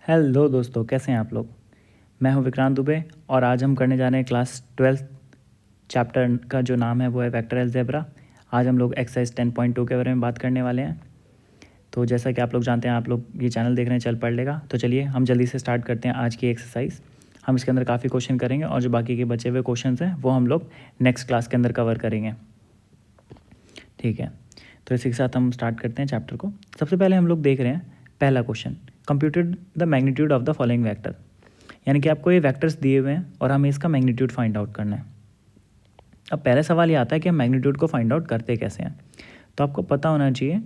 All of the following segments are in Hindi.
हेलो दोस्तों, कैसे हैं आप लोग। मैं हूं विक्रांत दुबे और आज हम करने जा रहे हैं क्लास 12 चैप्टर का जो नाम है वो है वेक्टर अलजेब्रा। आज हम लोग एक्सरसाइज 10.2 के बारे में बात करने वाले हैं। तो जैसा कि आप लोग जानते हैं, आप लोग ये चैनल देख रहे हैं चल पढ़ लेगा। तो चलिए हम जल्दी से स्टार्ट करते हैं आज की एक्सरसाइज। हम इसके अंदर काफ़ी क्वेश्चन करेंगे और जो बाकी के बचे हुए क्वेश्चन हैं वो हम लोग नेक्स्ट क्लास के अंदर कवर करेंगे। ठीक है, तो इसी के साथ हम स्टार्ट करते हैं चैप्टर को। सबसे पहले हम लोग देख रहे हैं पहला question, computed the magnitude of the following vector. यानी कि आपको ये वेक्टर्स दिए हुए हैं और हमें इसका मैग्नीट्यूड फाइंड आउट करना है। अब पहला सवाल ये आता है कि हम मैग्नीट्यूड को फाइंड आउट करते कैसे हैं। तो आपको पता होना चाहिए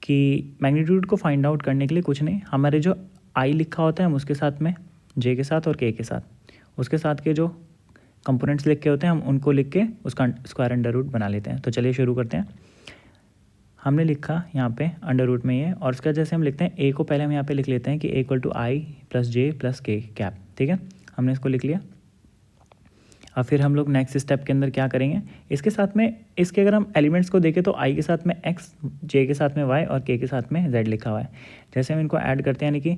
कि मैग्नीट्यूड को फाइंड आउट करने के लिए कुछ नहीं, हमारे जो आई लिखा होता है हम उसके साथ में जे के साथ और के साथ, उसके साथ के जो कंपोनेंट्स लिख के होते हैं हम उनको लिख के उसका स्क्वायर अंडर रूट बना लेते हैं। तो चलिए शुरू करते हैं। हमने लिखा यहाँ पे अंडर रूट में ये, और उसका जैसे हम लिखते हैं ए को पहले हम यहाँ पे लिख लेते हैं कि A equal to i plus j plus k cap. ठीक है, हमने इसको लिख लिया। अब फिर हम लोग नेक्स्ट स्टेप के अंदर क्या करेंगे, इसके साथ में इसके अगर हम एलिमेंट्स को देखें तो आई के साथ में एक्स, जे के साथ में वाई और के साथ में जेड लिखा हुआ है। जैसे हम इनको ऐड करते हैं, यानी कि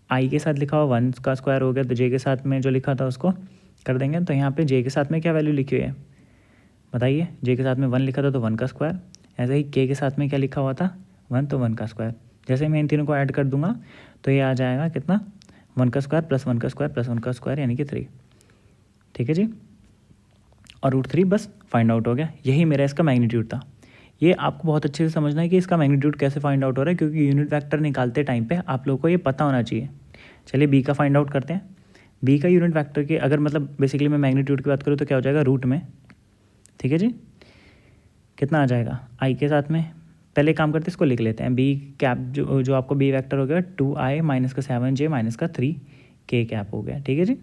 आई के साथ लिखा हुआ 1 का स्क्वायर हो गया, तो जे के साथ में जो लिखा था उसको कर देंगे। तो यहाँ पे जे के साथ में क्या वैल्यू लिखी हुई है बताइए। जे के साथ में 1 लिखा था तो 1 का स्क्वायर। ऐसे ही के साथ में क्या लिखा हुआ था 1, तो 1 का स्क्वायर। जैसे मैं इन तीनों को ऐड कर दूंगा तो ये आ जाएगा कितना, 1 का स्क्वायर प्लस 1 का स्क्वायर प्लस 1 का स्क्वायर यानी कि 3। ठीक है जी, और रूट 3 बस फाइंड आउट हो गया। यही मेरा इसका मैग्नीट्यूड था। ये आपको बहुत अच्छे से समझना है कि इसका मैग्नीट्यूड कैसे फाइंड आउट हो रहा है, क्योंकि यूनिट वेक्टर निकालते टाइम पे आप लोगों को ये पता होना चाहिए। चलिए बी का फाइंड आउट करते हैं। बी का यूनिट वेक्टर की अगर मतलब बेसिकली मैं मैग्नीट्यूड की बात करूँ तो क्या हो जाएगा रूट में। ठीक है जी, कितना आ जाएगा आई के साथ में, पहले काम करते हैं इसको लिख लेते हैं। बी कैप जो आपको बी वेक्टर हो गया 2i माइनस का 7j माइनस का 3k कैप हो गया। ठीक है जी,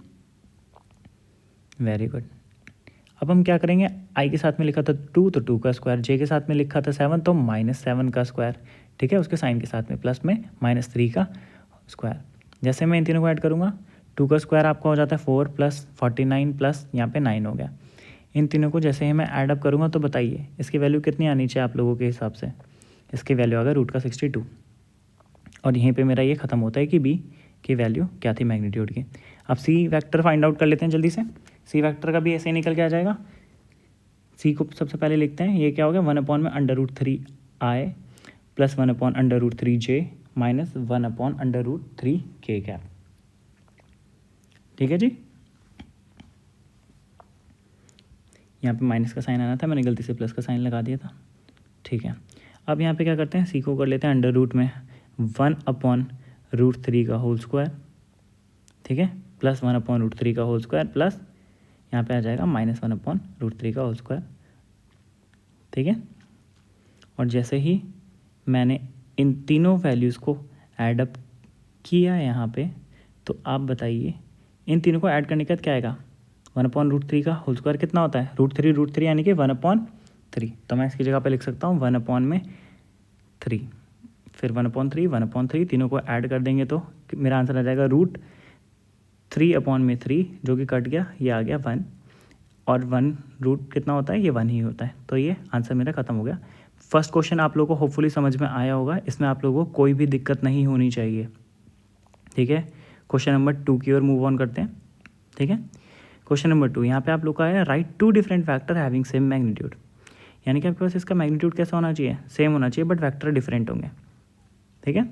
वेरी गुड। अब हम क्या करेंगे, आई के साथ में लिखा था 2 तो 2 का स्क्वायर, जे के साथ में लिखा था 7 तो -7 का स्क्वायर। ठीक है, उसके साइन के साथ में प्लस में -3 का स्क्वायर। जैसे मैं इन तीनों को ऐड करूँगा 2 का स्क्वायर आपका हो जाता है 4 प्लस 49 प्लस यहाँ पे 9 हो गया। इन तीनों को जैसे ही मैं ऐड अप करूँगा तो बताइए इसकी वैल्यू कितनी आनी चाहिए आप लोगों के हिसाब से। इसकी वैल्यू आ गया रूट का 62। और यहीं पे मेरा ये ख़त्म होता है कि बी की वैल्यू क्या थी मैग्नीट्यूड की। अब सी वेक्टर फाइंड आउट कर लेते हैं जल्दी से। सी वेक्टर का भी ऐसे ही निकल के आ जाएगा। सी को सबसे पहले लिखते हैं, ये क्या हो गया 1/√3i plus 1/√3j minus 1/√3k cap. ठीक है जी, यहाँ पे माइनस का साइन आना था, मैंने गलती से प्लस का साइन लगा दिया था। ठीक है, अब यहाँ पे क्या करते हैं, सी को कर लेते हैं अंडर रूट में 1/√3 का होल स्क्वायर। ठीक है, प्लस 1/√3 का होल स्क्वायर प्लस यहाँ पे आ जाएगा -1/√3 का होल स्क्वायर। ठीक है, और जैसे ही मैंने इन तीनों वैल्यूज़ को ऐड अप किया यहाँ पे, तो आप बताइए इन तीनों को ऐड करने के बाद क्या आएगा, 1/√3 का होल स्क्वायर कितना होता है √3 यानी कि 1/3। तो मैं इसकी जगह पे लिख सकता हूँ 1/3, फिर 1/3 तीनों को ऐड कर देंगे तो मेरा आंसर आ जाएगा √3/3 जो कि कट गया, ये आ गया 1, और 1 रूट कितना होता है, ये 1 ही होता है। तो ये आंसर मेरा खत्म हो गया। फर्स्ट क्वेश्चन आप लोगों को होपफुली समझ में आया होगा, इसमें आप लोगों को कोई भी दिक्कत नहीं होनी चाहिए। ठीक है, क्वेश्चन नंबर 2 की ओर मूव ऑन करते हैं। ठीक है, क्वेश्चन नंबर 2 यहाँ पे आप लोग का है right 2 different factor having same magnitude. यानी कि आपके पास इसका मैग्नीट्यूड कैसा होना चाहिए, सेम होना चाहिए, बट फैक्टर डिफरेंट होंगे। ठीक है,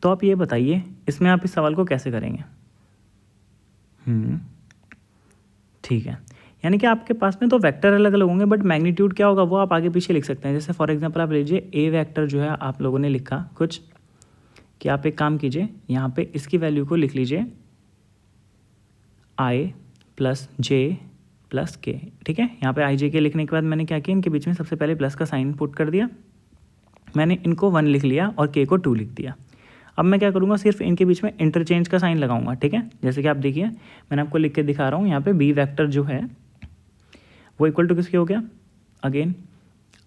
तो आप ये बताइए इसमें आप इस सवाल को कैसे करेंगे। ठीक है, यानी कि आपके पास में तो वेक्टर अलग अलग होंगे बट मैग्नीट्यूड क्या होगा वो आप आगे पीछे लिख सकते हैं। जैसे फॉर एग्जांपल आप लीजिए ए वेक्टर जो है आप लोगों ने लिखा कुछ कि आप एक काम कीजिए, यहाँ पे इसकी वैल्यू को लिख लीजिए आई प्लस जे प्लस के। ठीक है, यहाँ पे आई जे के लिखने के बाद मैंने क्या किया, इनके बीच में सबसे पहले प्लस का साइन पुट कर दिया, मैंने इनको 1 लिख लिया और के को 2 लिख दिया। अब मैं क्या करूँगा, सिर्फ इनके बीच में इंटरचेंज का साइन लगाऊंगा। ठीक है, जैसे कि आप देखिए मैंने आपको लिख के दिखा रहा हूँ, यहाँ पे बी वेक्टर जो है वो इक्वल टू किसके हो गया, अगेन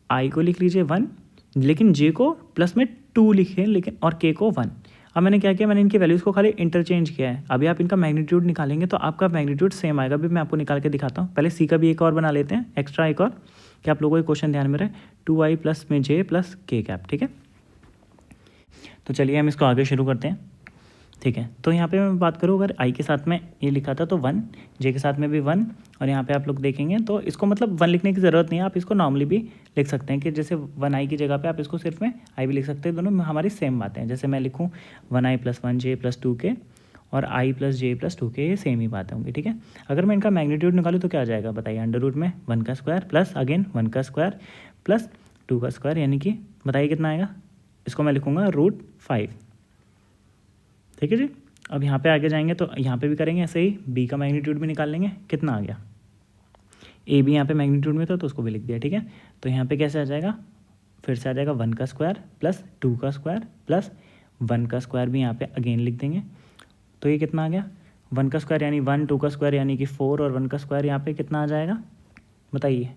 आई को लिख लीजिए 1, लेकिन जे को प्लस में 2 लिखे, लेकिन और के को 1। अब मैंने क्या किया, मैंने इनकी वैल्यूज़ को खाली इंटरचेंज किया है। अभी आप इनका मैग्नीट्यूड निकालेंगे तो आपका मैग्नीट्यूड सेम आएगा। अभी मैं आपको निकाल के दिखाता हूँ। पहले सी का भी एक और बना लेते हैं, एक्स्ट्रा एक और, कि आप लोगों को क्वेश्चन ध्यान में रहे, 2i प्लस में जे प्लस के कैप। ठीक है, तो चलिए हम इसको आगे शुरू करते हैं। ठीक है। तो यहाँ पे मैं बात करूँ, अगर आई के साथ में ये लिखा था तो 1, जे के साथ में भी 1, और यहाँ पे आप लोग देखेंगे तो इसको मतलब 1 लिखने की ज़रूरत नहीं है, आप इसको नॉर्मली भी लिख सकते हैं कि जैसे 1 आई की जगह पे आप इसको सिर्फ में आई भी लिख सकते हैं। दोनों में हमारी सेम बातें हैं। जैसे मैं लिखूँ 1 आई प्लस 1 जे प्लस 2 के और आई प्लस जे प्लस 2 के, ये सेम ही बातें होंगी। ठीक है। अगर मैं इनका मैग्नीट्यूड निकालूँ तो क्या आ जाएगा बताइए, अंडर रूट में 1 का स्क्वायर प्लस अगेन 1 का स्क्वायर प्लस 2 का स्क्वायर, यानी कि बताइए कितना आएगा। इसको मैं लिखूँगा √5। ठीक है जी। अब यहाँ पे आगे जाएंगे तो यहाँ पे भी करेंगे ऐसे ही, बी का मैग्नीट्यूड भी निकाल लेंगे, कितना आ गया। ए भी यहाँ पे मैग्नीट्यूड में था तो उसको भी लिख दिया। ठीक है। तो यहाँ पे कैसे आ जाएगा, फिर से आ जाएगा 1 का स्क्वायर प्लस 2 का स्क्वायर प्लस 1 का स्क्वायर भी यहाँ पे अगेन लिख देंगे। तो ये कितना आ गया, 1 का स्क्वायर यानी 1, 2 का स्क्वायर यानी कि 4, और 1 का स्क्वायर यहाँ पे कितना आ जाएगा बताइए।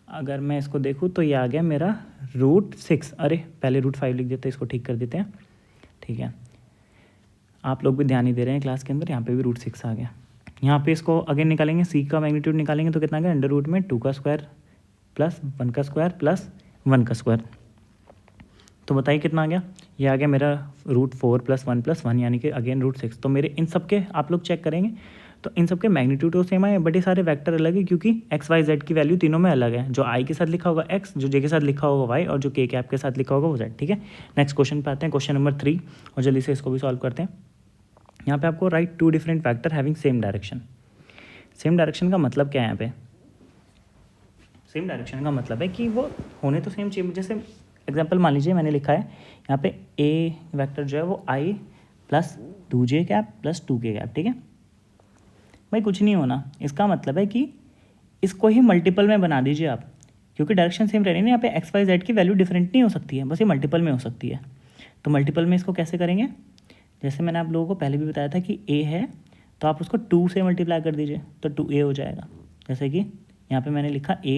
अगर मैं इसको देखूँ तो ये आ गया मेरा √6। अरे पहले √5 लिख देते, इसको ठीक कर देते हैं। ठीक है, आप लोग भी ध्यान नहीं दे रहे हैं क्लास के अंदर, यहाँ पे भी √6 आ गया। यहाँ पे इसको अगेन निकालेंगे, सी का मैग्नीट्यूड निकालेंगे तो कितना आ गया, अंडर रूट में 2 का स्क्वायर प्लस 1 का स्क्वायर प्लस 1 का स्क्वायर। तो बताइए कितना आ गया, ये आ गया मेरा √4 प्लस 1 प्लस 1 यानी कि अगेन √6। तो मेरे इन सब के आप लोग चेक करेंगे तो इन सब के मैग्नीट्यूड तो सेम आए, बट ये सारे वेक्टर अलग है क्योंकि एक्स वाई जेड की वैल्यू तीनों में अलग है। जो आई के साथ लिखा होगा एक्स, जो जे के साथ लिखा होगा वाई, और जो के कैप के साथ लिखा होगा वो जेड। ठीक है। नेक्स्ट क्वेश्चन पे आते हैं, क्वेश्चन नंबर 3, और जल्दी से इसको भी सॉल्व करते हैं। यहाँ पे आपको right 2 different factor having same direction. Same direction का मतलब क्या है यहाँ पे, सेम डायरेक्शन का मतलब है कि वो होने तो सेम चाहिए। जैसे एग्जांपल मान लीजिए मैंने लिखा है यहाँ पे ए वेक्टर जो है वो i plus 2j cap plus 2k cap. ठीक है भाई, कुछ नहीं होना, इसका मतलब है कि इसको ही मल्टीपल में बना दीजिए आप, क्योंकि डायरेक्शन सेम रहनी है। यहाँ पे एक्स वाई जेड की वैल्यू डिफरेंट नहीं हो सकती है, बस ये मल्टीपल में हो सकती है। तो मल्टीपल में इसको कैसे करेंगे, जैसे मैंने आप लोगों को पहले भी बताया था कि ए है तो आप उसको 2 से मल्टीप्लाई कर दीजिए तो 2a हो जाएगा। जैसे कि यहाँ पे मैंने लिखा a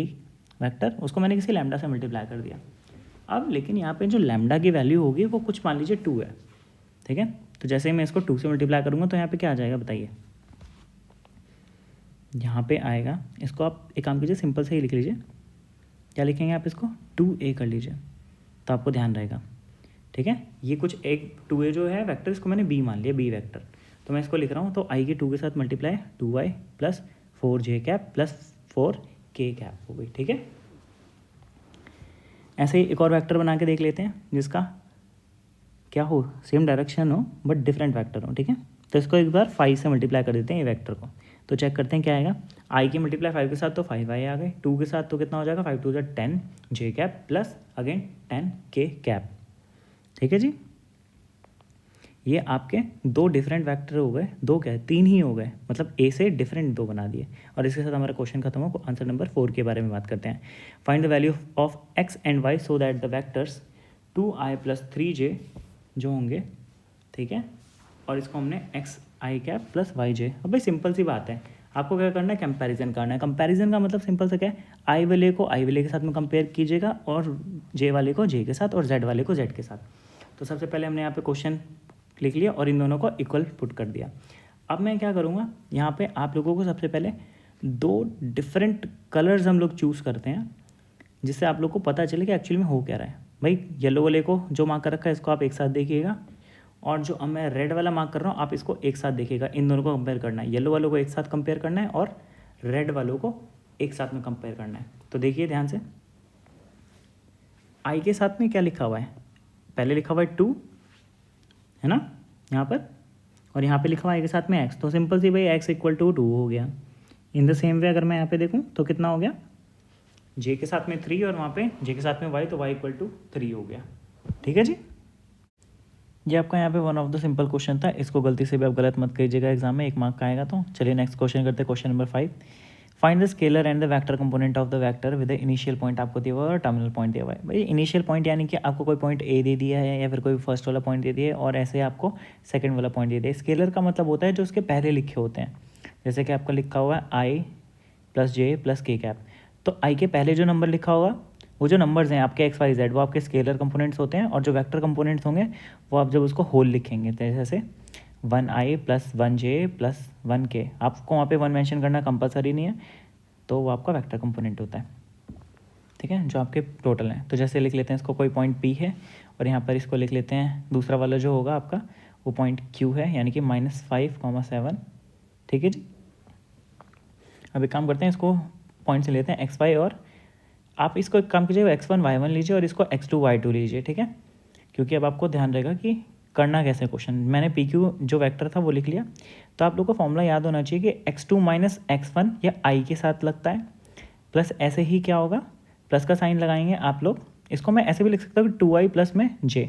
वेक्टर, उसको मैंने किसी लैम्डा से मल्टीप्लाई कर दिया। अब लेकिन यहाँ पे जो लैम्डा की वैल्यू होगी वो कुछ मान लीजिए 2 है। ठीक है। तो जैसे ही मैं इसको 2 से मल्टीप्लाई करूँगा तो यहाँ पे क्या आ जाएगा बताइए, यहाँ पे आएगा, इसको आप एक काम कीजिए सिंपल से ही लिख लीजिए। क्या लिखेंगे आप, इसको 2a कर लीजिए तो आपको ध्यान रहेगा। ठीक है, ये कुछ एक 2a जो है वेक्टर, इसको मैंने b मान लिया, b वेक्टर। तो मैं इसको लिख रहा हूँ, तो i के 2 के साथ multiply 2y plus 4j cap plus 4k cap हो गई। ठीक है, ऐसे ही एक और वेक्टर बना के देख लेते हैं जिसका क्या हो, सेम डायरेक्शन हो बट डिफरेंट वेक्टर हो। ठीक है, तो इसको एक बार 5 से मल्टीप्लाई कर देते हैं ये वेक्टर को, तो चेक करते हैं क्या आएगा। आई की मल्टीप्लाई 5 के साथ तो 5y आ गए, 2 के साथ तो कितना हो जाएगा, 5 2 10 j cap plus again 10k cap. ठीक है जी, ये आपके 2 डिफरेंट वेक्टर हो गए, 2 क्या है 3 ही हो गए, मतलब ए से डिफरेंट 2 बना दिए। और इसके साथ हमारा क्वेश्चन खत्म हो। आंसर नंबर 4 के बारे में बात करते हैं। Find the value of x and y so that the vectors 2i plus 3j जो होंगे, ठीक है, और इसको हमने एक्स आई कैप प्लस वाई जे। अब भाई सिंपल सी बात है, आपको क्या करना है, कंपैरिजन करना है। कंपैरिजन का मतलब सिंपल सा क्या है, आई वाले को आई वाले के साथ में कंपेयर कीजिएगा और जे वाले को जे के साथ और जेड वाले को जेड के साथ। तो सबसे पहले हमने यहाँ पे क्वेश्चन लिख लिया और इन दोनों को इक्वल पुट कर दिया। अब मैं क्या करूँगा, यहाँ पे आप लोगों को सबसे पहले 2 डिफरेंट कलर्स हम लोग चूज़ करते हैं, जिससे आप लोग को पता चले कि एक्चुअली में हो क्या रहा है। भाई येलो वाले को जो मार्क कर रखा है इसको आप एक साथ देखिएगा, और जो अब मैं रेड वाला मार्क कर रहा हूँ आप इसको एक साथ देखिएगा। इन दोनों को कंपेयर करना है, येलो वालों को एक साथ कंपेयर करना है और रेड वालों को एक साथ में कंपेयर करना है। तो देखिए ध्यान से, आई के साथ में क्या लिखा हुआ है, पहले लिखा हुआ है 2 है ना यहाँ पर, और यहाँ पे लिखा हुआ है के साथ में x, तो सिंपल सी भाई x इक्वल टू 2 हो गया। इन द सेम वे अगर मैं यहाँ पे देखूँ तो कितना हो गया, j के साथ में 3 और वहाँ पे j के साथ में y, तो y इक्वल टू 3 हो गया। ठीक है जी, ये आपका यहाँ पे one of the simple question था, इसको गलती से भी आप गलत मत कीजिएगा एग्जाम में, 1 मार्क का आएगा। तो चलिए नेक्स्ट क्वेश्चन करते हैं, question number 5। Find the scalar and the vector component of the vector with the initial point आपको दिया हुआ है और टर्मिनल पॉइंट दिया हुआ है। भाई इनिशियल पॉइंट यानी कि आपको कोई पॉइंट ए दे दिया है या फिर कोई फर्स्ट वाला पॉइंट दे दिया है और ऐसे आपको सेकंड वाला पॉइंट दे दिया है। स्केलर का मतलब होता है जो उसके पहले लिखे होते हैं, जैसे कि आपका लिखा हुआ है आई plus j plus k cap, तो आई के पहले जो नंबर लिखा होगा वो जो नंबर्स हैं आपके एक्स वाई जेड वो आपके स्केलर कंपोनेंट्स होते हैं, और जो वेक्टर कंपोनेंट्स होंगे वो आप जब उसको होल लिखेंगे तो जैसे 1i plus 1j plus 1k, आपको वहाँ पे 1 मेंशन करना कंपलसरी नहीं है, तो वो आपका वेक्टर कंपोनेंट होता है। ठीक है, जो आपके टोटल हैं। तो जैसे लिख लेते हैं इसको, कोई पॉइंट P है और यहाँ पर इसको लिख लेते हैं, दूसरा वाला जो होगा आपका वो पॉइंट Q है, यानी कि -5,7। ठीक है जी। अब एक काम करते हैं, इसको पॉइंट से लेते हैं XY, और आप इसको एक काम कीजिए, X1 Y1 लीजिए और इसको X2 Y2 लीजिए। ठीक है, क्योंकि अब आपको ध्यान रहेगा कि करना कैसे क्वेश्चन। मैंने PQ जो वेक्टर था वो लिख लिया, तो आप लोग को फॉर्मूला याद होना चाहिए कि X2 माइनस X1 या I के साथ लगता है, प्लस ऐसे ही क्या होगा, प्लस का साइन लगाएंगे आप लोग। इसको मैं ऐसे भी लिख सकता हूँ 2i प्लस में j,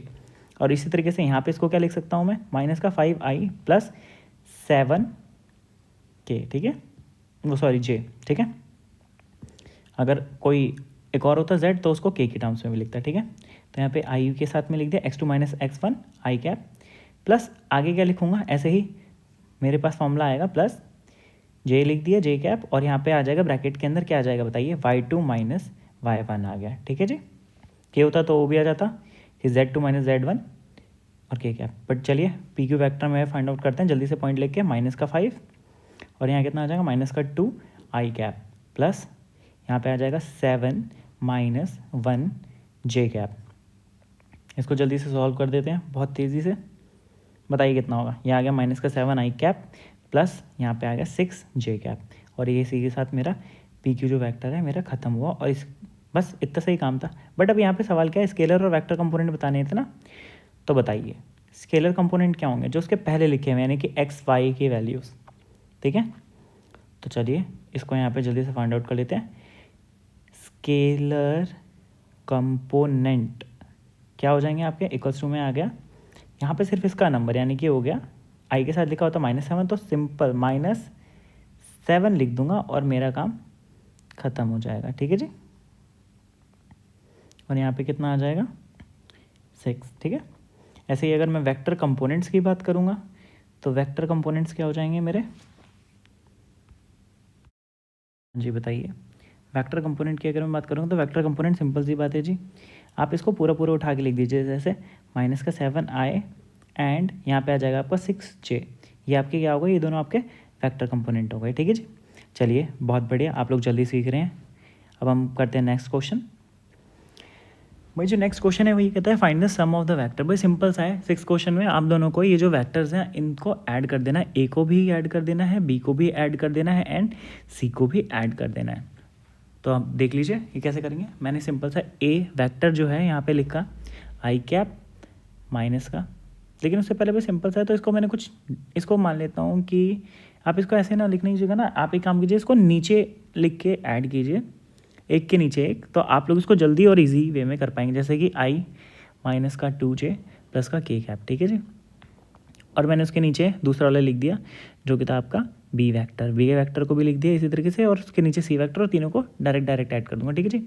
और इसी तरीके से यहाँ पे इसको क्या लिख सकता हूँ मैं, माइनस का 5i प्लस 7k। ठीक है, वो सॉरी j। ठीक है, अगर कोई एक और होता z तो उसको k की टर्म्स में भी लिखता है। ठीक है, तो यहाँ पे i के साथ में लिख दिया X2 minus X1 i cap, plus आगे क्या लिखूँगा, ऐसे ही मेरे पास फॉर्मूला आएगा, प्लस j लिख दिया j कैप, और यहाँ पे आ जाएगा ब्रैकेट के अंदर क्या आ जाएगा बताइए, y2 माइनस y1 आ गया। ठीक है जी, k होता तो वो भी आ जाता, फिर z2 माइनस z1 और k कैप। बट चलिए PQ वेक्टर में फाइंड आउट करते हैं जल्दी से, पॉइंट लेके माइनस का 5 और यहाँ कितना आ जाएगा, माइनस का 2 i कैप, प्लस यहाँ पे आ जाएगा 7 माइनस 1 j कैप। इसको जल्दी से सॉल्व कर देते हैं बहुत तेज़ी से, बताइए कितना होगा। यहाँ आ गया माइनस का 7 i कैप, प्लस यहाँ पे आ गया 6 j कैप, और ये इसी के साथ मेरा PQ जो वेक्टर है मेरा ख़त्म हुआ। और इस बस इतना सही काम था। बट अब यहाँ पे सवाल क्या है, स्केलर और वेक्टर कंपोनेंट बताने थे ना, तो बताइए स्केलर कंपोनेंट क्या होंगे, जो उसके पहले लिखे हुए यानी कि एक्स वाई की वैल्यूज़। ठीक है, तो चलिए इसको यहाँ पे जल्दी से फाइंड आउट कर लेते हैं। स्केलर कंपोनेंट क्या हो जाएंगे आपके, इक्वल्स टू में आ गया, यहाँ पे सिर्फ इसका नंबर यानी कि हो गया आई के साथ लिखा होता -7, तो सिंपल -7 लिख दूंगा और मेरा काम ख़त्म हो जाएगा। ठीक है जी, और यहाँ पे कितना आ जाएगा 6। ठीक है, ऐसे ही अगर मैं वेक्टर कंपोनेंट्स की बात करूँगा तो वेक्टर कंपोनेंट्स क्या हो जाएंगे मेरे, जी बताइए। वेक्टर कंपोनेंट की अगर मैं बात करूँ तो वेक्टर कंपोनेंट सिंपल सी बात है जी, आप इसको पूरा पूरा उठा के लिख दीजिए, जैसे माइनस का 7i एंड यहाँ पे आ जाएगा आपका 6j। ये आपके क्या होगा, ये दोनों आपके वेक्टर कंपोनेंट हो गए। ठीक है जी, चलिए बहुत बढ़िया, आप लोग जल्दी सीख रहे हैं। अब हम करते हैं नेक्स्ट क्वेश्चन। भाई जो नेक्स्ट क्वेश्चन है वही कहता है find the sum of the vector. भाई सिंपल सा है, 6 क्वेश्चन में आप दोनों को ये जो वेक्टर्स हैं इनको ऐड कर देना है, ए को भी ऐड कर देना है, बी को भी ऐड कर देना है एंड सी को भी ऐड कर देना है। तो आप देख लीजिए ये कैसे करेंगे। मैंने सिंपल सा ए वेक्टर जो है यहाँ पे लिखा आई कैप माइनस का, लेकिन उससे पहले भी सिंपल सा है, तो इसको मैंने कुछ इसको मान लेता हूँ कि आप इसको ऐसे ना लिखने की जगह ना आप एक काम कीजिए, इसको नीचे लिख के ऐड कीजिए, एक के नीचे एक, तो आप लोग इसको जल्दी और इजी वे में कर पाएंगे। जैसे कि आई माइनस का 2j प्लस का k कैप। ठीक है जी, और मैंने उसके नीचे दूसरा वाला लिख दिया जो कि था आपका बी वेक्टर, बी वेक्टर को भी लिख दिया इसी तरीके से, और उसके नीचे सी वेक्टर, और तीनों को डायरेक्ट ऐड कर दूंगा। ठीक है जी,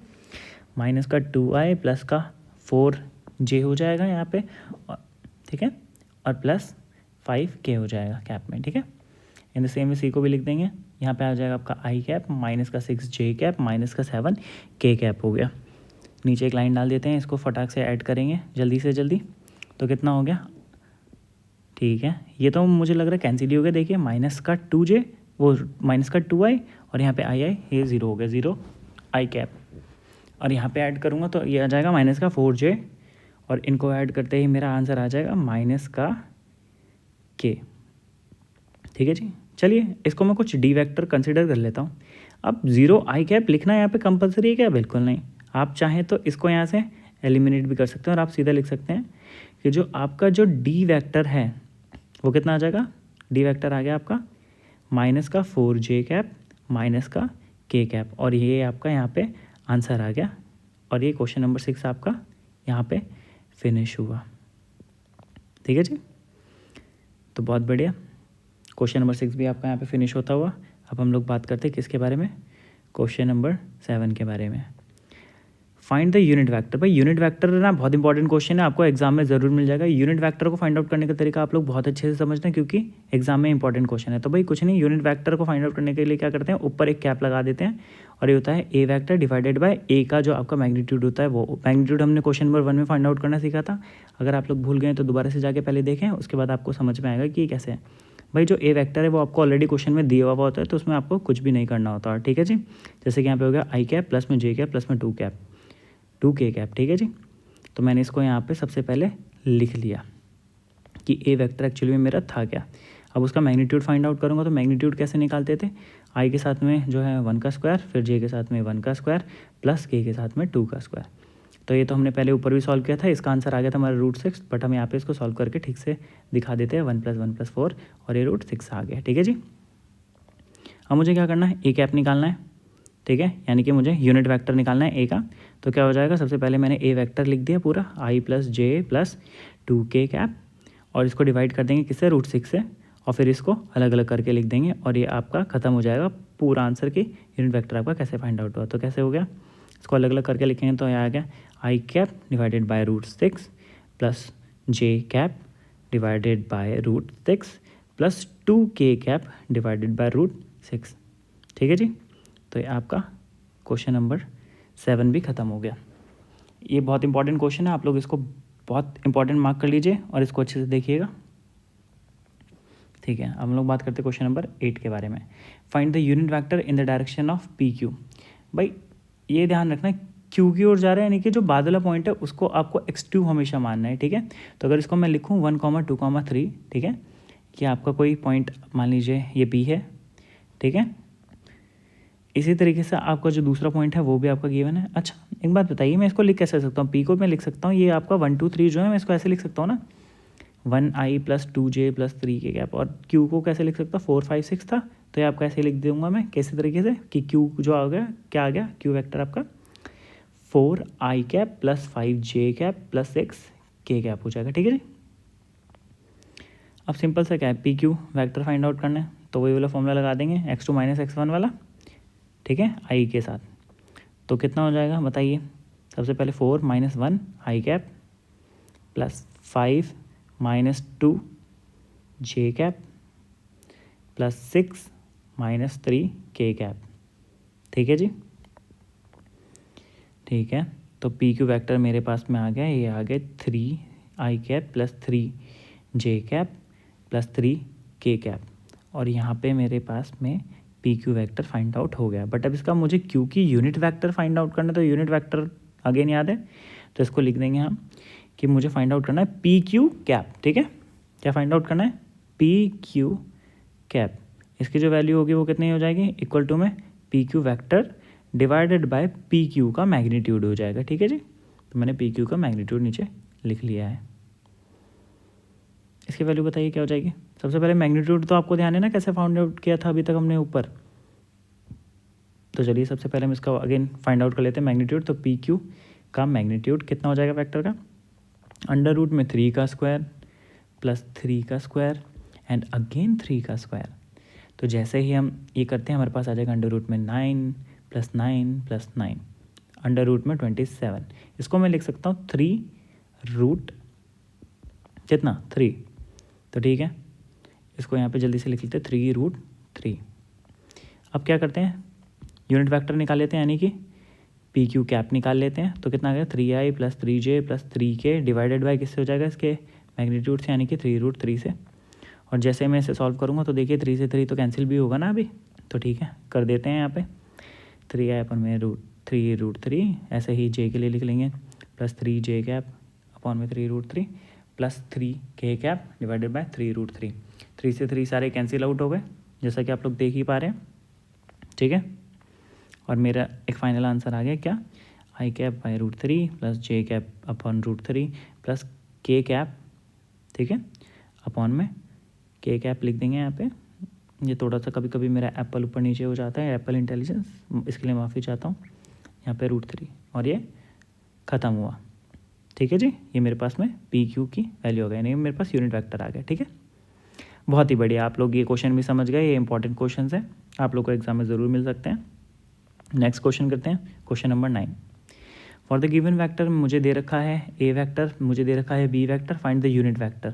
माइनस का 2i प्लस का 4j हो जाएगा यहाँ पे, ठीक है, और प्लस 5k हो जाएगा कैप में। ठीक है, इन द सेम वे सी को भी लिख देंगे, यहाँ पे आ जाएगा आपका आई कैप माइनस का 6j कैप माइनस का 7k कैप हो गया। नीचे एक लाइन डाल देते हैं, इसको फटाक से ऐड करेंगे जल्दी से जल्दी, तो कितना हो गया, ठीक है, ये तो मुझे लग रहा है कैंसिल ही हो गया। देखिए माइनस का 2j, वो माइनस का 2i, और यहाँ पे आई ये 0 हो गया, 0 आई कैप, और यहाँ पे ऐड करूँगा तो ये आ जाएगा माइनस का 4j, और इनको ऐड करते ही मेरा आंसर आ जाएगा माइनस का k। ठीक है जी, चलिए इसको मैं कुछ डी वेक्टर कंसिडर कर लेता हूँ। अब 0 आई कैप लिखना यहाँ पे कंपलसरी है क्या, बिल्कुल नहीं। आप चाहें तो इसको यहाँ से एलिमिनेट भी कर सकते हैं, और आप सीधा लिख सकते हैं कि जो आपका जो डी वेक्टर है वो कितना आ जाएगा, डी वेक्टर आ गया आपका माइनस का 4j कैप माइनस का k कैप, और ये आपका यहाँ पे आंसर आ गया, और ये क्वेश्चन नंबर 6 आपका यहाँ पे फिनिश हुआ। ठीक है जी, तो बहुत बढ़िया, क्वेश्चन नंबर 6 भी आपका यहाँ पे फिनिश होता हुआ। अब हम लोग बात करते हैं किसके बारे में, क्वेश्चन नंबर 7 के बारे में। Find the unit vector. भाई यूनिट वेक्टर ना बहुत इंपॉर्टेंट क्वेश्चन है, आपको एग्जाम में ज़रूर मिल जाएगा। यूनिट वेक्टर को फाइंड आउट करने का तरीका आप लोग बहुत अच्छे से समझते हैं, क्योंकि एग्जाम में इंपॉर्टेंट क्वेश्चन है। तो भाई कुछ नहीं, यूनिट वेक्टर को फाइंड आउट करने के लिए क्या करते हैं, ऊपर एक कैप लगा देते हैं, और ये होता है ए वेक्टर डिवाइडेड बाय ए का जो आपका मैग्नीट्यूड होता है वो। मैग्नीट्यूड हमने क्वेश्चन नंबर 1 में फाइंड आउट करना सीखा था, अगर आप लोग भूल गए तो दोबारा से जाके पहले देखें, उसके बाद आपको समझ में आएगा कि ये कैसे है। भाई जो ए वेक्टर है वो आपको ऑलरेडी क्वेश्चन में दिया हुआ होता है, तो उसमें आपको कुछ भी नहीं करना होता है। ठीक है जी, जैसे कि यहाँ पे हो गया आई कैप प्लस में जे कैप प्लस में 2k कैप। ठीक है जी, तो मैंने इसको यहाँ पे सबसे पहले लिख लिया। कि ए वेक्टर एक्चुअली में मेरा था क्या। अब उसका मैग्नीट्यूड फाइंड आउट करूँगा तो मैग्नीट्यूड कैसे निकालते थे, आई के साथ में जो है 1 का स्क्वायर, फिर जे के साथ में 1 का स्क्वायर प्लस के साथ में 2 का स्क्वायर। तो ये तो हमने पहले ऊपर भी सॉल्व किया था, इसका आंसर आ गया था हमारा √6, बट हम यहाँ पे इसको सॉल्व करके ठीक से दिखा देते हैं 1 + 1 + 4 और ये √6 आ गया। ठीक है जी। अब मुझे क्या करना है, ए कैप निकालना है। ठीक है, यानी कि मुझे यूनिट वेक्टर निकालना है ए का। तो क्या हो जाएगा, सबसे पहले मैंने ए वेक्टर लिख दिया पूरा, i + j + 2k कैप, और इसको डिवाइड कर देंगे किससे, √6 से, और फिर इसको अलग अलग करके लिख देंगे और ये आपका ख़त्म हो जाएगा पूरा आंसर कि यूनिट वेक्टर आपका कैसे फाइंड आउट हुआ। तो कैसे हो गया, इसको अलग अलग करके लिखेंगे तो यहाँ आ गया i cap divided by √6 plus j cap divided by √6 plus 2k cap divided by √6। ठीक है जी। तो ये आपका क्वेश्चन नंबर 7 भी ख़त्म हो गया। ये बहुत इंपॉर्टेंट क्वेश्चन है, आप लोग इसको बहुत इंपॉर्टेंट मार्क कर लीजिए और इसको अच्छे से देखिएगा। ठीक है, अब हम लोग बात करते हैं क्वेश्चन नंबर 8 के बारे में। Find the unit vector in the direction of P Q. भाई ये ध्यान रखना, क्यू की ओर जा रहा है, यानी कि जो बाद वाला पॉइंट है उसको आपको x2 हमेशा मानना है। ठीक है, तो अगर इसको मैं लिखूँ 1, 2, 3, ठीक है, ये आपका कोई पॉइंट मान लीजिए ये P है। ठीक है, इसी तरीके से आपका जो दूसरा पॉइंट है वो भी आपका गिवन है। अच्छा एक बात बताइए, मैं इसको लिख कैसे सकता हूँ, पी को मैं लिख सकता हूँ, ये आपका 1, 2, 3 जो है मैं इसको ऐसे लिख सकता हूँ ना, 1i + 2j + 3k कैप। और क्यू को कैसे लिख सकता हूँ, 4, 5, 6 था, तो ये आपका ऐसे लिख दूंगा मैं कैसे तरीके से कि क्यू जो आ गया, क्या आ गया, क्यू वेक्टर आपका 4i cap + 5j cap + 6k cap हो जाएगा। ठीक है जी। अब सिंपल सा क्या है, P Q vector find out करना है, तो वही वाला फॉर्मूला लगा देंगे x2 - x1 वाला। ठीक है, आई के साथ, तो कितना हो जाएगा बताइए। सबसे पहले 4 - 1 i cap plus 5 - 2 j cap plus 6 - 3 k cap. ठीक है जी। ठीक है, तो पी क्यू वैक्टर मेरे पास में आ गया, ये आ गए 3i cap plus 3 j cap plus 3 k cap, और यहाँ पे मेरे पास में P Q vector find out हो गया। बट अब इसका मुझे क्यू की यूनिट वैक्टर फाइंड आउट करना है, तो यूनिट वैक्टर अगेन याद है, तो इसको लिख देंगे हम कि मुझे फाइंड आउट करना है पी क्यू कैप। ठीक है, क्या फाइंड आउट करना है, पी क्यू कैप। इसकी जो वैल्यू होगी वो कितनी हो जाएगी, इक्वल टू में P Q vector divided by P Q का मैग्नीट्यूड हो जाएगा। ठीक है जी, तो मैंने पी क्यू का मैग्नीट्यूड नीचे लिख लिया है। इसकी वैल्यू बताइए क्या हो जाएगी। सबसे पहले मैग्नीट्यूड तो आपको ध्यान है ना कैसे फाइंड आउट किया था अभी तक हमने ऊपर, तो चलिए सबसे पहले हम इसका अगेन फाइंड आउट कर लेते हैं मैग्नीट्यूड। तो पी क्यू का मैग्नीट्यूड कितना हो जाएगा वेक्टर का, अंडर रूट में 3 का स्क्वायर प्लस 3 का स्क्वायर एंड अगेन 3 का स्क्वायर। तो जैसे ही हम ये करते हैं हमारे पास आ जाएगा अंडर रूट में 9 + 9 + 9, अंडर रूट में 27। इसको मैं लिख सकता हूँ 3 रूट कितना 3, तो ठीक है, इसको यहाँ पे जल्दी से लिख लेते हैं 3√3। अब क्या करते हैं, यूनिट वेक्टर निकाल लेते हैं, यानी कि पी क्यू कैप निकाल लेते हैं। तो कितना आ गया 3i + 3j + 3k divided by किससे हो जाएगा, इसके मैग्नीट्यूड से, यानी कि 3√3 से। और जैसे मैं इसे सॉल्व करूँगा तो देखिए 3 से 3 तो कैंसिल भी होगा ना अभी, तो ठीक है कर देते हैं यहाँ पे 3i अपन में √3, ऐसे ही j के लिए लिख लेंगे प्लस 3j कैप अपॉन में 3√3 plus 3k cap divided by 3√3। 3 से 3 सारे कैंसिल आउट हो गए, जैसा कि आप लोग देख ही पा रहे हैं। ठीक है, और मेरा एक फाइनल आंसर आ गया क्या, i cap by √3 plus j cap upon √3 plus k cap, ठीक है, अपॉन में k कैप लिख देंगे यहाँ पे। ये थोड़ा सा कभी कभी मेरा एप्पल ऊपर नीचे हो जाता है, एप्पल इंटेलिजेंस, इसके लिए माफ़ी चाहता हूँ। यहाँ पे √3 और ये ख़त्म हुआ। ठीक है जी, ये मेरे पास में पी क्यू की वैल्यू हो गई, नहीं मेरे पास यूनिट वेक्टर आ गया। ठीक है, बहुत ही बढ़िया, आप लोग ये क्वेश्चन भी समझ गए, ये इंपॉर्टेंट क्वेश्चन है, आप लोग को एग्जाम में ज़रूर मिल सकते हैं। नेक्स्ट क्वेश्चन करते हैं, question number 9। For the given vector मुझे दे रखा है ए वेक्टर, मुझे दे रखा है B vector, find the unit vector.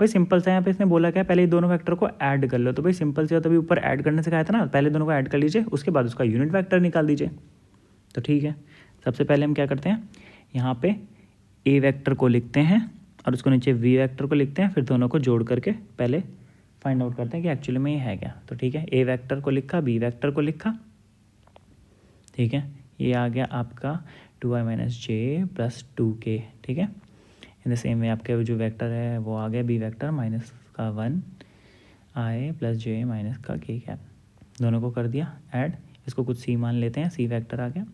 भाई सिंपल सा, यहाँ पे इसने बोला क्या, पहले दोनों वेक्टर को ऐड कर लो। तो भाई सिंपल से, तभी ऊपर ऐड करने से कहा था ना, पहले दोनों को ऐड कर लीजिए, उसके बाद उसका यूनिट वेक्टर निकाल दीजिए। तो ठीक है, सबसे पहले हम क्या करते हैं, यहाँ पे ए वेक्टर को लिखते हैं और उसको नीचे वी वेक्टर को लिखते हैं, फिर दोनों को जोड़ करके पहले फाइंड आउट करते हैं कि एक्चुअली में ये है क्या। तो ठीक है, ए वेक्टर को लिखा, बी वेक्टर को लिखा, ठीक है, ये आ गया आपका 2i - j + 2k। ठीक है, इन द सेम वे आपके जो वेक्टर है वो आ गया बी वेक्टर माइनस का 1 आई प्लस जे माइनस का के कैप, दोनों को कर दिया ऐड, इसको कुछ सी मान लेते हैं, सी वेक्टर आ गया,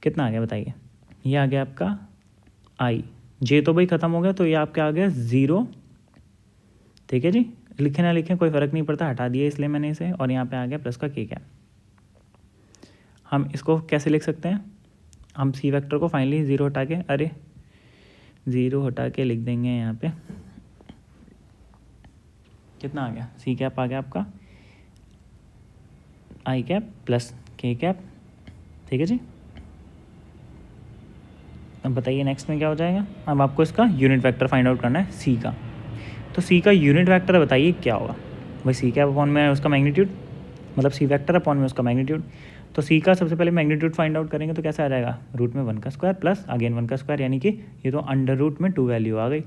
कितना आ गया बताइए, ये आ गया आपका आई, जे तो भाई ख़त्म हो गया, तो ये आपका आ गया 0, ठीक है जी, लिखे ना लिखें कोई फ़र्क नहीं पड़ता, हटा दिया इसलिए मैंने इसे, और यहाँ पे आ गया प्लस का के कैप। हम इसको कैसे लिख सकते हैं, हम सी वेक्टर को फाइनली 0 हटा के, अरे 0 हटा के लिख देंगे यहाँ पे, कितना आ गया, सी कैप आ गया आपका आई कैप प्लस के कैप, ठीक है जी। अब बताइए नेक्स्ट में क्या हो जाएगा, अब आपको इसका यूनिट वेक्टर फाइंड आउट करना है सी का, तो सी का यूनिट वेक्टर बताइए क्या होगा भाई, सी कैप अपॉन में उसका मैग्नीट्यूड, मतलब सी वेक्टर अपॉन में उसका मैग्नीट्यूड, तो सी का सबसे पहले मैग्नीट्यूड फाइंड आउट करेंगे तो कैसे आ जाएगा, रूट में 1 का स्क्वायर प्लस अगेन 1 का स्क्वायर, यानी कि ये तो अंडर रूट में 2 वैल्यू आ गई।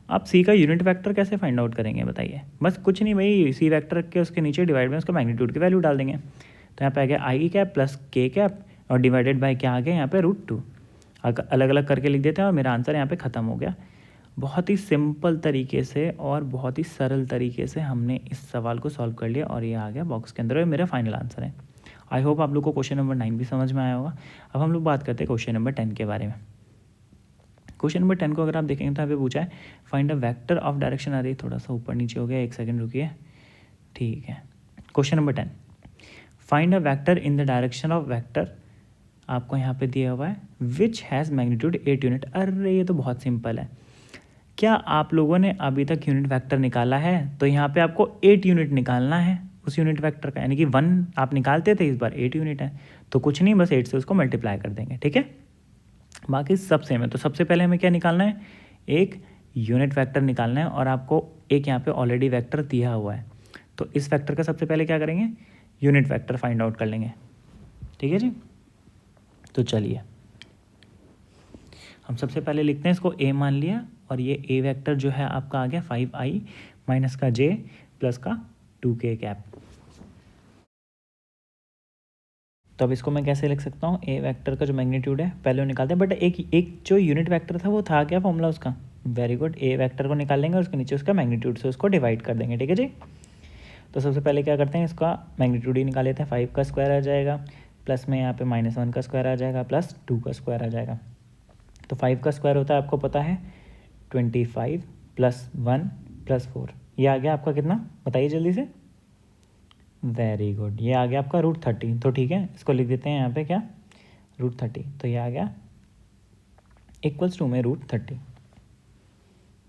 आप सी का यूनिट वेक्टर कैसे फाइंड आउट करेंगे बताइए, बस कुछ नहीं भाई, सी वेक्टर के उसके नीचे डिवाइड में उसका मैग्नीट्यूड की वैल्यू डाल देंगे, तो यहाँ पे आ गया आई कैप प्लस के कैप और डिवाइडेड बाय क्या आ गया यहाँ पे √2, अलग अलग करके लिख देते हैं और मेरा आंसर यहाँ पे ख़त्म हो गया। बहुत ही सिंपल तरीके से और बहुत ही सरल तरीके से हमने इस सवाल को सॉल्व कर लिया और ये आ गया बॉक्स के अंदर और मेरा फाइनल आंसर है। आई होप आप लोग को क्वेश्चन नंबर 9 भी समझ में आया होगा। अब हम लोग बात करते हैं क्वेश्चन नंबर 10 के बारे में। क्वेश्चन नंबर 10 को अगर आप देखेंगे तो यहाँ पे पूछा है find a vector of direction, अरे थोड़ा सा ऊपर नीचे हो गया, एक सेकंड रुकिए, ठीक है। Question number 10, find a vector in the direction of vector, आपको यहाँ पे दिया हुआ है विच हैज़ मैग्नीट्यूड 8 यूनिट। अरे ये तो बहुत सिंपल है, क्या आप लोगों ने अभी तक यूनिट वेक्टर निकाला है, तो यहाँ पे आपको 8 यूनिट निकालना है उस यूनिट वेक्टर का, यानी कि 1 आप निकालते थे, इस बार 8 यूनिट है, तो कुछ नहीं बस 8 से उसको मल्टीप्लाई कर देंगे, ठीक है। बाकी सब सेम है, तो सबसे पहले हमें क्या निकालना है, एक यूनिट वेक्टर निकालना है और आपको एक यहाँ पे ऑलरेडी वेक्टर दिया हुआ है, तो इस वेक्टर का सबसे पहले क्या करेंगे, यूनिट वेक्टर फाइंड आउट कर लेंगे, ठीक है जी। तो चलिए हम सबसे पहले लिखते हैं इसको ए मान लिया, और ये ए वेक्टर जो है आपका आ गया 5i माइनस का j प्लस का 2k कैप। तो अब इसको मैं कैसे लिख सकता हूँ, ए वेक्टर का जो मैग्नीट्यूड है पहले वो निकालते हैं, बट एक जो यूनिट वेक्टर था वो था क्या फॉर्मूला उसका, वेरी गुड, ए वेक्टर को निकाल लेंगे और उसके नीचे उसका मैग्नीट्यूड से उसको डिवाइड कर देंगे, ठीक है जी। तो सबसे पहले क्या करते हैं, इसका मैग्नीट्यूड ही निकाल लेते हैं, 5 का स्क्वायर आ जाएगा प्लस में यहाँ पे -1 का स्क्वायर आ जाएगा प्लस 2 का स्क्वायर आ जाएगा। तो 5 का स्क्वायर होता है आपको पता है 25 प्लस 1 प्लस 4, ये आ गया आपका कितना बताइए जल्दी से, वेरी गुड, ये आ गया आपका √30, तो ठीक है इसको लिख देते हैं यहाँ पे क्या, √30, तो ये आ गया इक्वल्स टू में √30,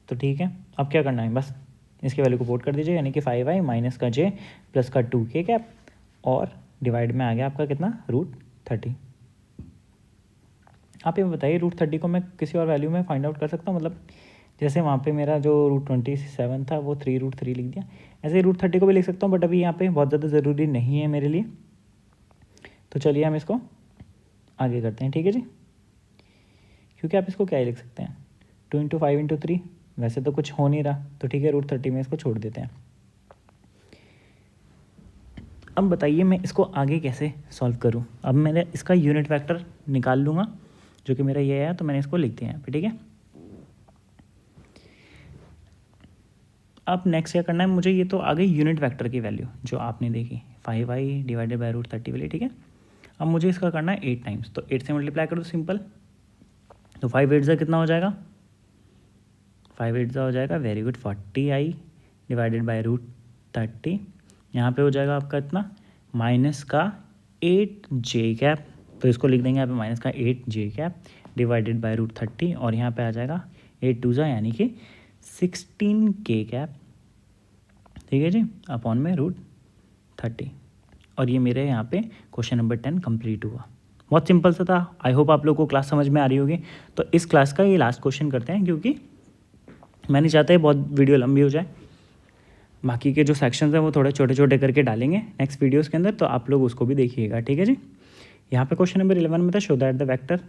तो ठीक है। अब क्या करना है, बस इसकी वैल्यू को पुट कर दीजिए, यानी कि 5i माइनस का j प्लस का 2k कैप और डिवाइड में आ गया आपका कितना √30। आप ये बताइए √30 को मैं किसी और वैल्यू में फाइंड आउट कर सकता हूँ, मतलब जैसे वहाँ पे मेरा जो √27 था वो 3√3 लिख दिया, ऐसे √30 को भी लिख सकता हूँ, बट अभी यहाँ पे बहुत ज़्यादा ज़रूरी नहीं है मेरे लिए, तो चलिए हम इसको आगे करते हैं, ठीक है जी। क्योंकि आप इसको क्या ही लिख सकते हैं 2 × 5 × 3, वैसे तो कुछ हो नहीं रहा, तो ठीक है √30 में इसको छोड़ देते हैं। अब बताइए मैं इसको आगे कैसे सॉल्व करूँ, अब मैंने इसका यूनिट वेक्टर निकाल लूँगा जो कि मेरा ये है, तो मैंने इसको लिख दिया यहाँ पे, ठीक है। अब नेक्स्ट क्या करना है मुझे, ये तो आ गई यूनिट वेक्टर की वैल्यू जो आपने देखी 5i डिवाइडेड बाय √30 वाली, ठीक है। अब मुझे इसका करना है 8 टाइम्स, तो 8 से मल्टीप्लाई कर दो सिंपल, तो 5 8 कितना हो जाएगा, 5 8 हो जाएगा very good 40i divided by √30, यहाँ पे हो जाएगा आपका इतना माइनस का 8j कैप, तो इसको लिख देंगे यहाँ पे माइनस का 8j कैप डिवाइडेड बाय √30, और यहाँ पे आ जाएगा 8 2 यानी कि 16k कैप, ठीक है जी, अपॉन में √30, और ये मेरे यहाँ पे क्वेश्चन नंबर 10 कंप्लीट हुआ। बहुत सिंपल सा था, आई होप आप लोग को क्लास समझ में आ रही होगी। तो इस क्लास का ये लास्ट क्वेश्चन करते हैं, क्योंकि मैं नहीं चाहता बहुत वीडियो लंबी हो जाए, बाकी के जो सेक्शंस हैं वो थोड़े छोटे छोटे करके डालेंगे नेक्स्ट वीडियोज़ के अंदर, तो आप लोग उसको भी देखिएगा, ठीक है जी। यहाँ पे क्वेश्चन नंबर 11 में था शो दैट द वेक्टर,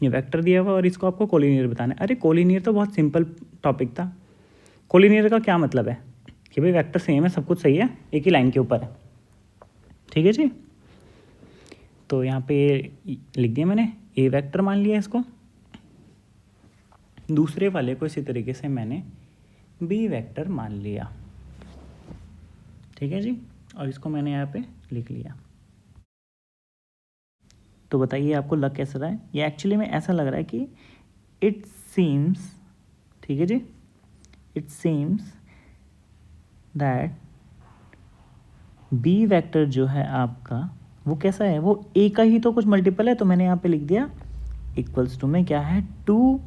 ये वेक्टर दिया हुआ और इसको आपको कोलिनियर बताना है। अरे कोलिनियर तो बहुत सिंपल टॉपिक था, कोलिनियर का क्या मतलब है कि भाई वेक्टर सेम है, सब कुछ सही है, एक ही लाइन के ऊपर है, ठीक है जी। तो यहाँ पे लिख दिया मैंने, ए वेक्टर मान लिया इसको, दूसरे वाले को इसी तरीके से मैंने बी वेक्टर मान लिया, ठीक है जी, और इसको मैंने यहाँ पे लिख लिया। तो बताइए आपको लग कैसा रहा है? ये एक्चुअली में ऐसा लग रहा है कि इट सीम्स, ठीक है जी, it seems that B vector जो है आपका वो कैसा है, वो ए का ही तो कुछ मल्टीपल है, तो मैंने यहाँ पे लिख दिया इक्वल्स टू में क्या है 2।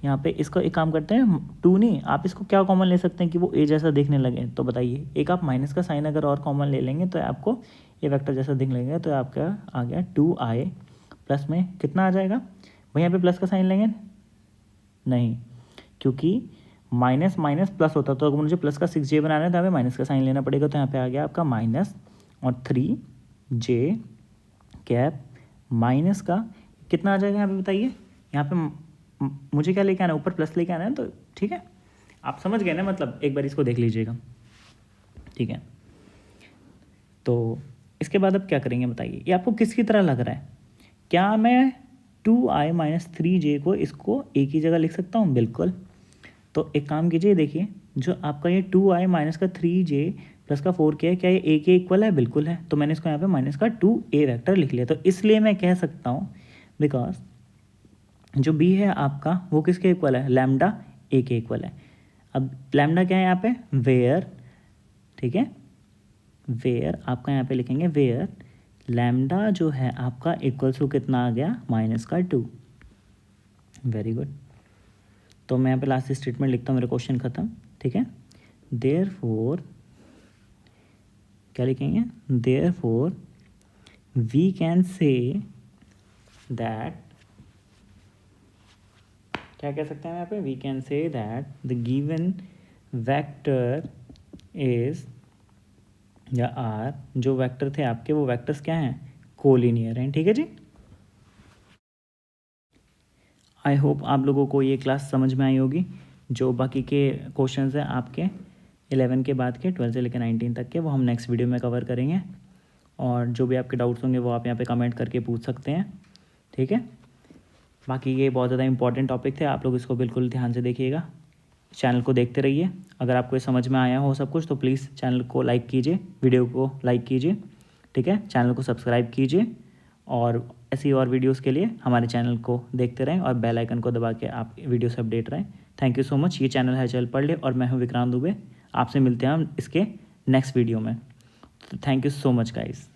यहाँ पे इसको एक काम करते हैं, 2 नहीं, आप इसको क्या कॉमन ले सकते हैं कि वो ए जैसा दिखने लगे, तो बताइए एक आप माइनस का साइन अगर और कॉमन ले लेंगे तो आपको ए वेक्टर जैसा दिखने लगेगा, तो आपका आ गया 2i प्लस में कितना आ जाएगा, वहीं यहाँ पे प्लस का साइन लेंगे नहीं, क्योंकि माइनस माइनस प्लस होता, तो अगर मुझे प्लस का 6j बनाना है तो हमें माइनस का साइन लेना पड़ेगा, तो यहाँ पे आ गया आपका माइनस और 3j कैप माइनस का कितना आ जाएगा यहाँ पे बताइए। यहाँ पे मुझे क्या लेके आना है, ऊपर प्लस लेके आना है, तो ठीक है आप समझ गए ना, मतलब एक बार इसको देख लीजिएगा, ठीक है। तो इसके बाद अब क्या करेंगे बताइए, ये आपको किसकी तरह लग रहा है? क्या मैं 2i माइनस 3j को इसको एक ही जगह लिख सकता हूँ? बिल्कुल। तो एक काम कीजिए, देखिए जो आपका ये 2i माइनस का 3j प्लस का 4k है, क्या ये a के इक्वल है? बिल्कुल है। तो मैंने इसको यहाँ पे माइनस का 2a वेक्टर लिख लिया, तो इसलिए मैं कह सकता हूँ बिकॉज जो b है आपका वो किसके इक्वल है? लैम्डा a के इक्वल है। अब लैम्डा क्या है यहाँ पे? वेयर, ठीक है, वेयर आपका यहाँ पे लिखेंगे वेयर लैम्डा जो है आपका इक्वल्स टू कितना आ गया? माइनस का 2। Very good. तो मैं यहाँ पे लास्ट स्टेटमेंट लिखता हूँ, मेरा क्वेश्चन खत्म, ठीक है। देयरफॉर क्या लिखेंगे? Therefore we can say that, क्या कह सकते हैं यहाँ पे? We can say that the given vector is, या आर जो वेक्टर थे आपके वो वेक्टर्स क्या हैं? कोलिनियर हैं, ठीक है जी। आई होप आप लोगों को ये क्लास समझ में आई होगी। जो बाकी के क्वेश्चंस हैं आपके 11 के बाद के 12 से लेकर 19 तक के, वो हम नेक्स्ट वीडियो में कवर करेंगे, और जो भी आपके डाउट्स होंगे वो आप यहाँ पे कमेंट करके पूछ सकते हैं, ठीक है। बाकी ये बहुत ज़्यादा इंपॉर्टेंट टॉपिक थे, आप लोग इसको बिल्कुल ध्यान से देखिएगा, चैनल को देखते रहिए। अगर आपको ये समझ में आया हो सब कुछ तो प्लीज़ चैनल को लाइक कीजिए, वीडियो को लाइक कीजिए, ठीक है, चैनल को सब्सक्राइब कीजिए, और ऐसी और वीडियोस के लिए हमारे चैनल को देखते रहें और बेल आइकन को दबा के आप वीडियो से अपडेट रहें। Thank you so much. ये चैनल है चल पढ़ ले और मैं हूँ विक्रांत दुबे। आपसे मिलते हैं हम इसके नेक्स्ट वीडियो में। Thank you so much guys.